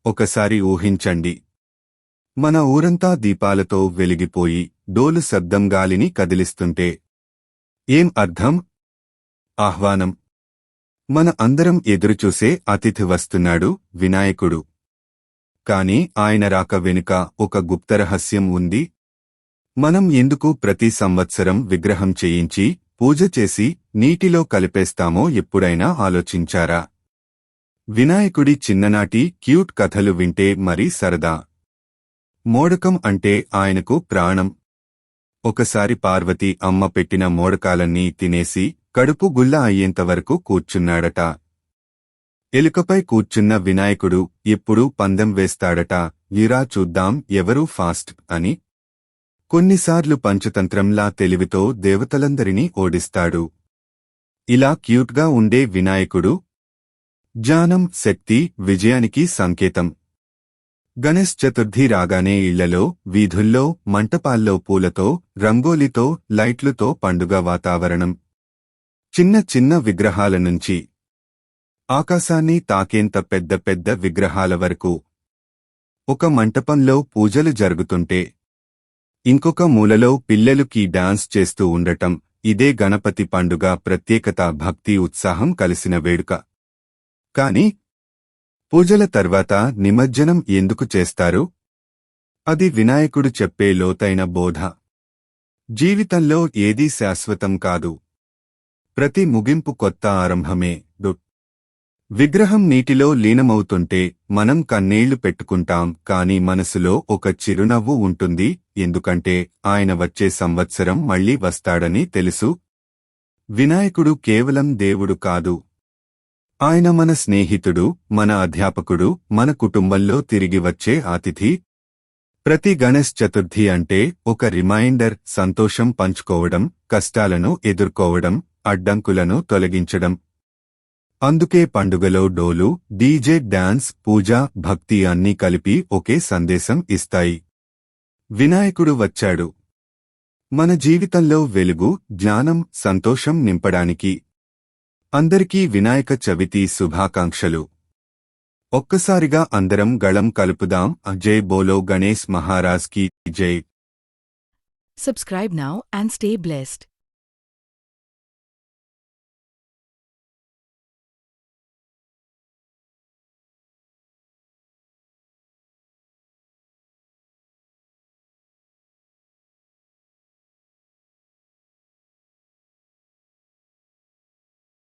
ఒకసారి ఊహించండి, మన ఊరంతా దీపాలతో వెలిగిపోయి డోలు శబ్దం గాలిని కదిలిస్తుంటే ఏం అర్థం? ఆహ్వానం. మన అందరం ఎదురుచూసే అతిథి వస్తున్నాడు, వినాయకుడు. కాని ఆయన రాక వెనుక ఒక గుప్తరహస్యం ఉంది. మనం ఎందుకు ప్రతి సంవత్సరం విగ్రహం చేయించి పూజ చేసి నీటిలో కలిపేస్తామో ఎప్పుడైనా ఆలోచించారా? వినాయకుడి చిన్ననాటి క్యూట్ కథలు వింటే మరీ సరదా. మోడకం అంటే ఆయనకు ప్రాణం. ఒకసారి పార్వతి అమ్మ పెట్టిన మోడకాలన్నీ తినేసి కడుపు గుల్ల అయ్యేంతవరకు కూర్చున్నాడట. ఎలుకపై కూర్చున్న వినాయకుడు ఎప్పుడూ పందెం వేస్తాడట, ఇరా చూద్దాం ఎవరు ఫాస్ట్ అని. కొన్నిసార్లు పంచతంత్రంలా తెలివితో దేవతలందరినీ ఓడిస్తాడు. ఇలా క్యూట్గా ఉండే వినాయకుడు జ్ఞానం, శక్తి, విజయానికి సంకేతం. గణేశ్ చతుర్థి రాగానే ఇళ్లలో, వీధుల్లో, మంటపాల్లో పూలతో, రంగోలితో, లైట్లుతో పండుగ వాతావరణం. చిన్న చిన్న విగ్రహాల నుంచి ఆకాశాన్ని తాకేంత పెద్ద పెద్ద విగ్రహాల వరకు. ఒక మంటపంలో పూజలు జరుగుతుంటే ఇంకొక మూలలో పిల్లలుకి డాన్స్ చేస్తూ ఉండటం, ఇదే గణపతి పండుగ ప్రత్యేకత, భక్తి, ఉత్సాహం కలిసిన వేడుక. కాని పూజల తర్వాత నిమజ్జనం ఎందుకు చేస్తారు? అది వినాయకుడు చెప్పే లోతైన బోధ. జీవితంలో ఏదీ శాశ్వతం కాదు. ప్రతి ముగింపు కొత్త ఆరంభమే. విగ్రహం నీటిలో లీనమవుతుంటే మనం కన్నీళ్లు పెట్టుకుంటాం, కాని మనసులో ఒక చిరునవ్వు ఉంటుంది. ఎందుకంటే ఆయన వచ్చే సంవత్సరం మళ్లీ వస్తాడని తెలుసు. వినాయకుడు కేవలం దేవుడు కాదు. ఆయన మన స్నేహితుడు, మన అధ్యాపకుడు, మన కుటుంబంలో తిరిగి వచ్చే అతిథి. ప్రతి గణేశ్ చతుర్థి అంటే ఒక రిమైండర్, సంతోషం పంచుకోవడం, కష్టాలను ఎదుర్కోవడం, అడ్డంకులను తొలగించడం. అందుకే పండుగలో డోలు, డీజే, డాన్స్, పూజ, భక్తి అన్నీ కలిపి ఒకే సందేశం ఇస్తాయి. వినాయకుడు వచ్చాడు మన జీవితంలో వెలుగు, జ్ఞానం, సంతోషం నింపడానికి. అందరికీ వినాయక చవితి శుభాకాంక్షలు. ఒక్కసారిగా అందరం గళం కలుపుదాం. జై బోలో గణేశ్ మహారాజ్ కీ జై. Subscribe now and stay blessed.